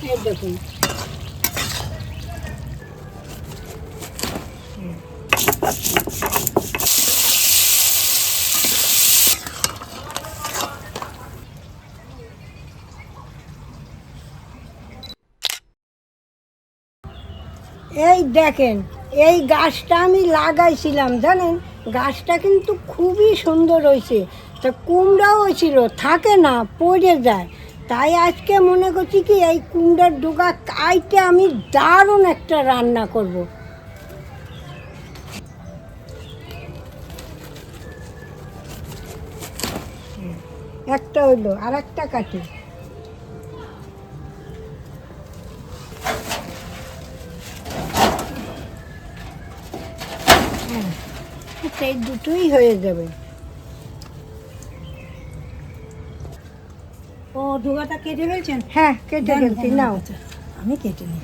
এই দেখুন এই দেখেন এই গাছটা আমি লাগাইছিলাম জানেন, গাছটা কিন্তু খুবই সুন্দর হয়েছে। তা কুমড়াও হয়েছিল, থাকে না, পড়ে যায়। তাই আজকে মনে করছি কি এই কুমড়ার ডোকা কাইটে আমি দারুণ একটা রান্না করব। একটা হইলো, আর একটা কাটি। এই দুটোই হয়ে যাবে। ও ডোকাটা কেটে ফেলছেন? হ্যাঁ কেটে ফেলছি, নাও। আমি কেটে নিই।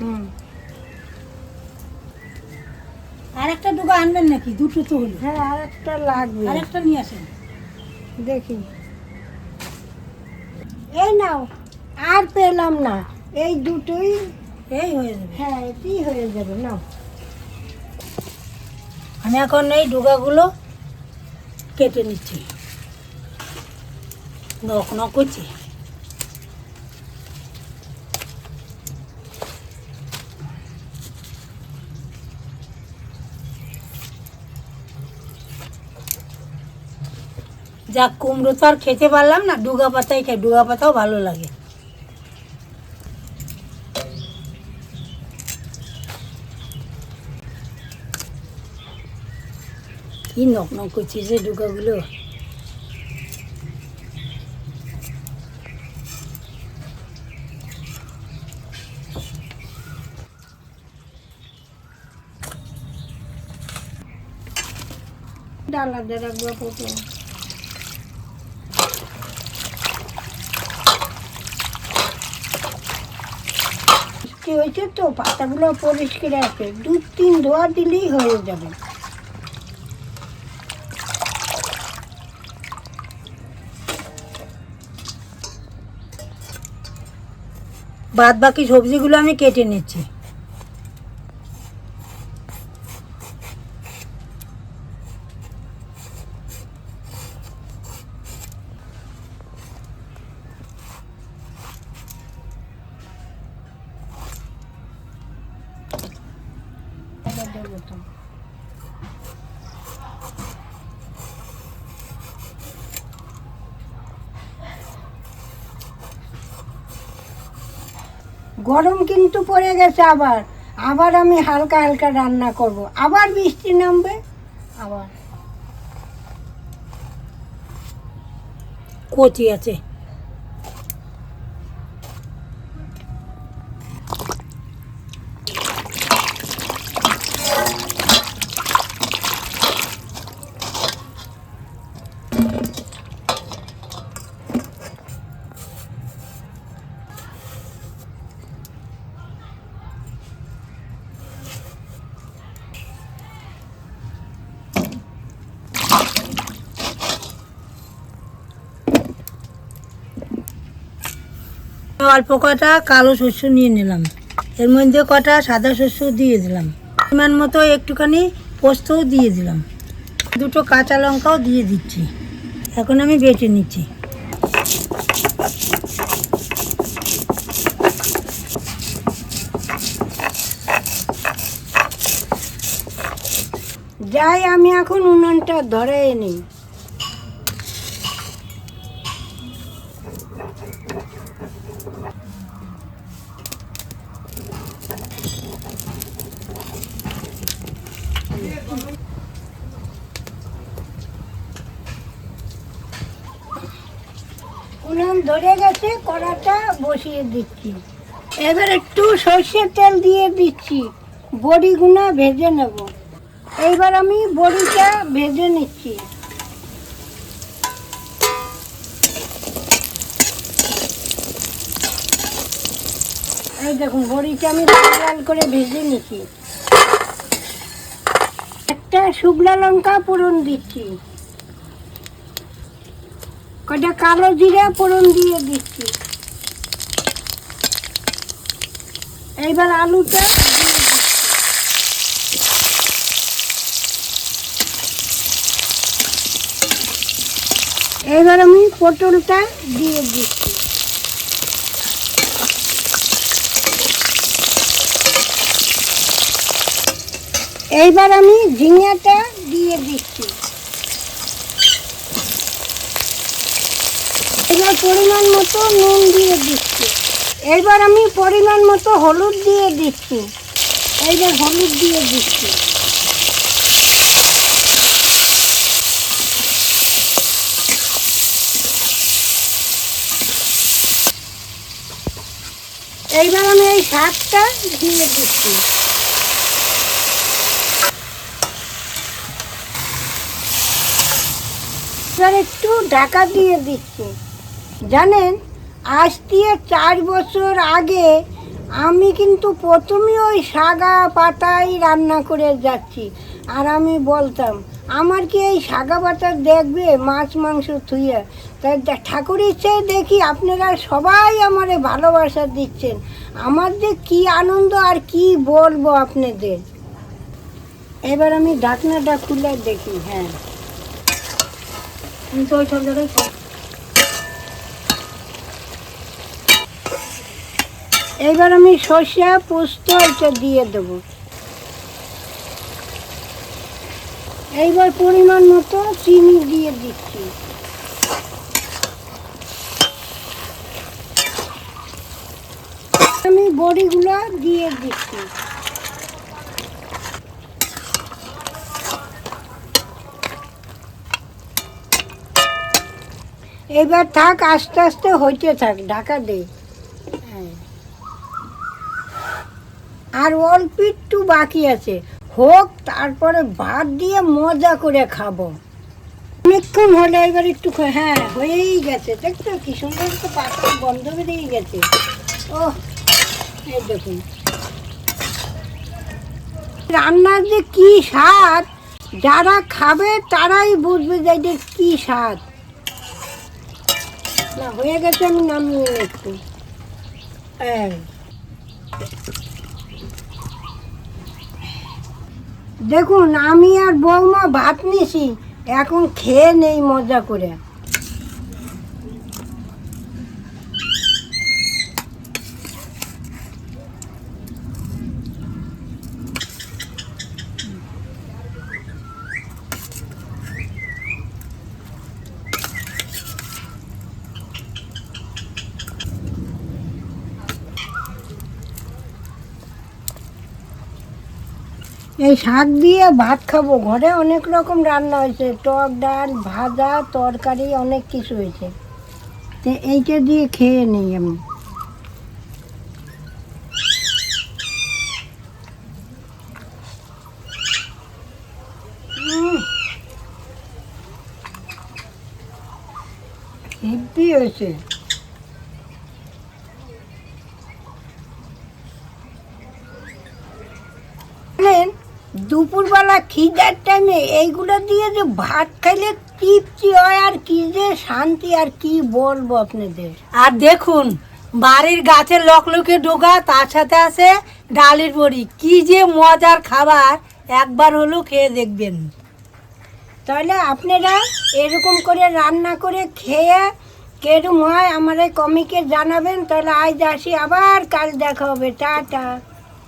আর একটা ডোকা আনবেন নাকি? দুটো তো হলো। হ্যাঁ আর একটা লাগবে, আর একটা নিয়ে আসেন। দেখি। এই নাও, আর পেলাম না, এই দুটোই এই হয়ে যাবে। হ্যাঁ এটাই হয়ে যাবে, নাও। আমি এখন এই ডোকাগুলো কেটে নিচ্ছি, নখ নখ করছি। যাক, কুমড়ো তো আর খেতে পারলাম না, ডুগা পাতাই খাই, ডুগা পাতাও ভালো লাগে। কি নখ নখ করছি যে ডুগাগুলো। ডালাতে রাখবো প্রথম। কি হয়েছে তো, পাতাগুলো পরিষ্কার আছে, 2-3 ধোয়া দিলেই হয়ে যাবে। বাদ বাকি সবজিগুলো আমি কেটে নিচ্ছি। গরম কিন্তু পড়ে গেছে, আবার আবার আমি হালকা হালকা রান্না করব, আবার বৃষ্টি নামবে। আবার কচি আছে। অল্প কটা কালো শস্য নিয়ে নিলাম, এর মধ্যে কটা সাদা শস্য দিয়ে দিলাম, পরিমাণ মতো একটুখানি পোস্তও দিয়ে দিলাম, দুটো কাঁচা লঙ্কাও দিয়ে দিচ্ছি। এখন আমি বেটে নিচ্ছি। যাই, আমি এখন উনুনটা ধরে নিই। উনুন ধরে গেছে, কড়াটা বসিয়ে দিচ্ছি। এবার একটু সর্ষের তেল দিয়ে দিচ্ছি, বড়িগুলো ভেজে নেব। এইবার আমি বড়িটা ভেজে নিচ্ছি। এই দেখুন বড়িটা আমি লাল লাল করে ভেজে নিচ্ছি। একটা শুকনো লঙ্কা ফোড়ন দিচ্ছি, কটা কালো জিরা ফোড়ন দিয়ে দিচ্ছি, এইবার আলুটা এইবার আমি পটলটা দিয়ে দিচ্ছি। এইবার আমি ঝিঙেটা দিয়ে দিচ্ছি। এবার পরিমাণ মতো নুন দিয়ে দিচ্ছি। এইবার আমি পরিমাণ মতো হলুদ দিয়ে দিচ্ছি। এইবার হলুদ দিয়ে দিচ্ছি। এইবার আমি এই শাকটা দিয়ে দিচ্ছি। এবার একটু ঢাকা দিয়ে দিচ্ছি। জানেন, আজ থেকে 4 বছর আগে আমি কিন্তু প্রথমেই ওই শাগা পাতাই রান্না করে যাচ্ছি। আর আমি বলতাম, আমার কি এই শাগা পাতা দেখবে মাছ মাংস থুইয়া? তাই ঠাকুরের ইচ্ছায় দেখি আপনারা সবাই আমারে ভালোবাসা দিচ্ছেন। আমার যে কী আনন্দ আর কি বলবো আপনাদের। এবার আমি ঢাকনাটা খুলে দেখি। হ্যাঁ, আমি তো ওই সব জায়গায় এইবার আমি সর্ষে পোস্ত এটা দিয়ে দেবো। এইবার পরিমাণ মতো চিনি দিয়ে দিচ্ছি। আমি বড়িগুলো দিয়ে দিচ্ছি। এবার থাক, আস্তে আস্তে হইতে থাক, ঢাকা দে। হ্যাঁ, আর অল্প একটু বাকি আছে, হোক, তারপরে ভাত দিয়ে মজা করে খাবো। অনেকক্ষণ হলে এবার একটু হ্যাঁ, হয়েই গেছে। দেখছো কি সুন্দর তো পাতার গন্ধ বেরিয়ে গেছে। ও, এই দেখুন রান্নার যে কি স্বাদ, যারা খাবে তারাই বুঝবে যে এটা কি স্বাদ। না, হয়ে গেছে, আমি নামিয়ে নিচ্ছি। দেখুন, আমি আর বৌমা ভাত নিছি, এখন খেয়ে নেই মজা করে। এই শাক দিয়ে ভাত খাবো। ঘরে অনেক রকম রান্না হয়েছে, টক ডাল, ভাজা, তরকারি, অনেক কিছু হয়েছে। তো এইটা দিয়ে খেয়ে নিই আমি। হেব্বি হয়েছে। দুপুরবেলা খিদার টাইমে এইগুলো দিয়ে যে ভাত খাইলে তৃপ্তি হয়, আর কি যে শান্তি, আর কি বলবো আপনাদের। আর দেখুন, বাড়ির গাছের লকলকে ডোগা, তার সাথে আছে ডালের বড়ি, কি যে মজার খাবার, একবার হলেও খেয়ে দেখবেন। তাহলে আপনারা এরকম করে রান্না করে খেয়ে কেরম হয় আমার এই কমিকে জানাবেন। তাহলে আজ আসি, আবার কাল দেখা হবে। টাটা।